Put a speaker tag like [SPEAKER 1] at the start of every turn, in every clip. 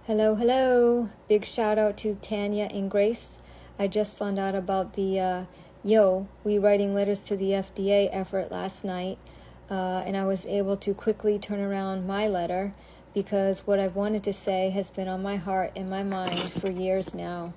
[SPEAKER 1] Hello, hello. Big shout out to Tanya and Grace. I just found out about the we writing letters to the FDA effort last night, and I was able to quickly turn around my letter because what I've wanted to say has been on my heart and my mind for years now.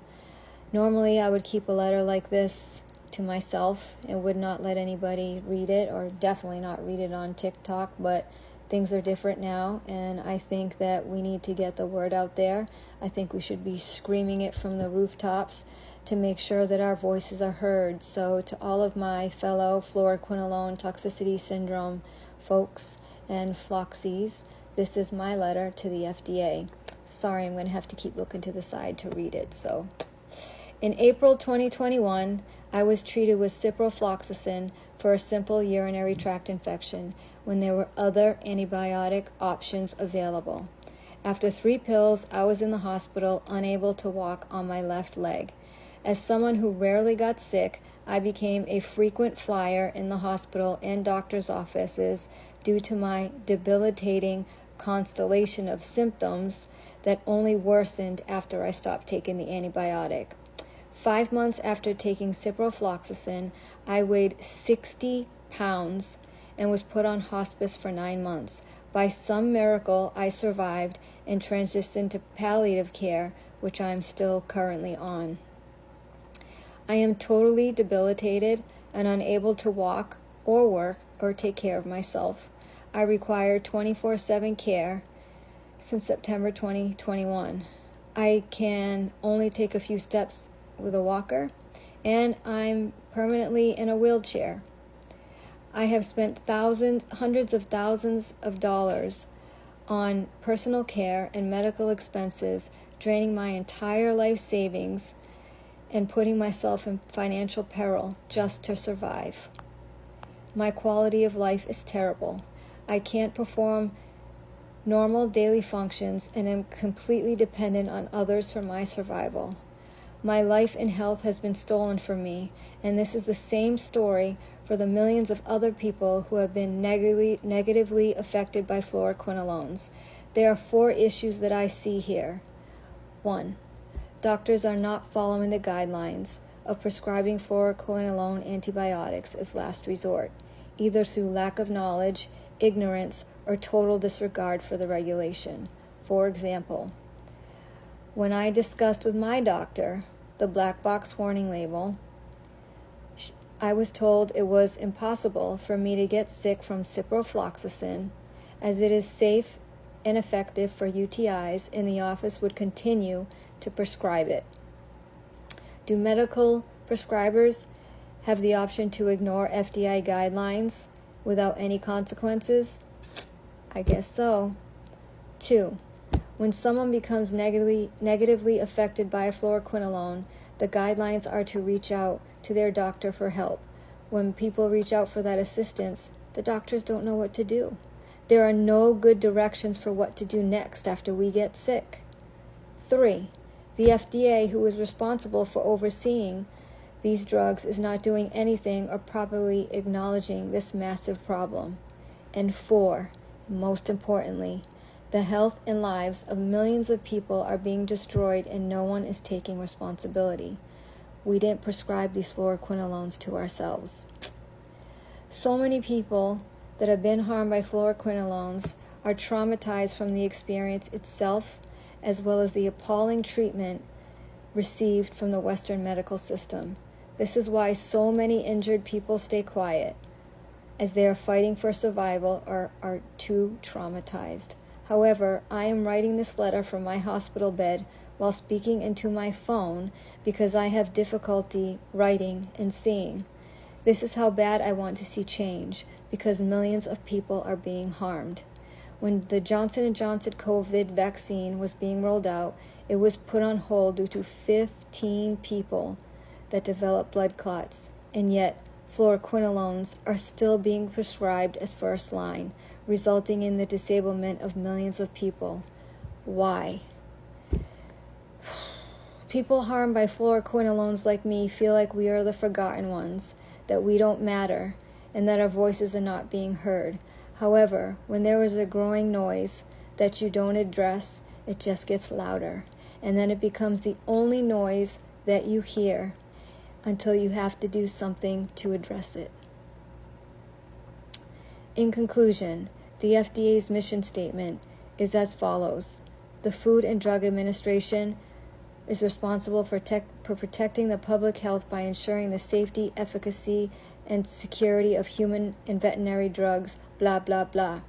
[SPEAKER 1] Normally, I would keep a letter like this to myself and would not let anybody read it, or definitely not read it on TikTok, but things are different now, and I think that we need to get the word out there. I think we should be screaming it from the rooftops to make sure that our voices are heard. So to all of my fellow fluoroquinolone toxicity syndrome folks and floxies, this is my letter to the FDA. Sorry, I'm going to have to keep looking to the side to read it. So, in April 2021, I was treated with ciprofloxacin for a simple urinary tract infection when there were other antibiotic options available. After 3 pills, I was in the hospital, unable to walk on my left leg. As someone who rarely got sick, I became a frequent flyer in the hospital and doctor's offices due to my debilitating constellation of symptoms that only worsened after I stopped taking the antibiotic. 5 months after taking ciprofloxacin, I weighed 60 pounds and was put on hospice for 9 months. By some miracle, I survived and transitioned to palliative care, which I am still currently on. I am totally debilitated and unable to walk or work or take care of myself. I require 24/7 care since September 2021. I can only take a few steps with a walker, and I'm permanently in a wheelchair. I have spent hundreds of thousands of dollars on personal care and medical expenses, draining my entire life savings and putting myself in financial peril just to survive. My quality of life is terrible. I can't perform normal daily functions and am completely dependent on others for my survival. My life and health has been stolen from me, and this is the same story for the millions of other people who have been negatively affected by fluoroquinolones. There are 4 issues that I see here. 1. Doctors are not following the guidelines of prescribing fluoroquinolone antibiotics as last resort, either through lack of knowledge, ignorance, or total disregard for the regulation. For example, when I discussed with my doctor the black box warning label, I was told it was impossible for me to get sick from ciprofloxacin, as it is safe and effective for UTIs, and the office would continue to prescribe it. Do medical prescribers have the option to ignore FDA guidelines without any consequences? I guess so. 2. When someone becomes negatively affected by a fluoroquinolone, the guidelines are to reach out to their doctor for help. When people reach out for that assistance, the doctors don't know what to do. There are no good directions for what to do next after we get sick. 3. The FDA, who is responsible for overseeing these drugs, is not doing anything or properly acknowledging this massive problem. And 4, most importantly, the health and lives of millions of people are being destroyed and no one is taking responsibility. We didn't prescribe these fluoroquinolones to ourselves. So many people that have been harmed by fluoroquinolones are traumatized from the experience itself, as well as the appalling treatment received from the Western medical system. This is why so many injured people stay quiet, as they are fighting for survival or are too traumatized. However, I am writing this letter from my hospital bed while speaking into my phone because I have difficulty writing and seeing. This is how bad I want to see change, because millions of people are being harmed. When the Johnson & Johnson COVID vaccine was being rolled out, it was put on hold due to 15 people that developed blood clots, and yet fluoroquinolones are still being prescribed as first line, resulting in the disablement of millions of people. Why? People harmed by fluoroquinolones like me feel like we are the forgotten ones, that we don't matter, and that our voices are not being heard. However, when there is a growing noise that you don't address it just gets louder. And then it becomes the only noise that you hear until you have to do something to address it. In conclusion, the FDA's mission statement is as follows. The Food and Drug Administration is responsible for protecting the public health by ensuring the safety, efficacy, and security of human and veterinary drugs, blah, blah, blah.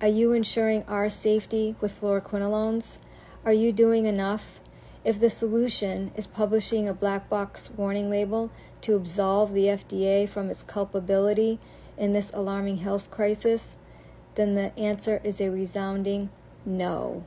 [SPEAKER 1] Are you ensuring our safety with fluoroquinolones? Are you doing enough? If the solution is publishing a black box warning label to absolve the FDA from its culpability in this alarming health crisis, then the answer is a resounding no.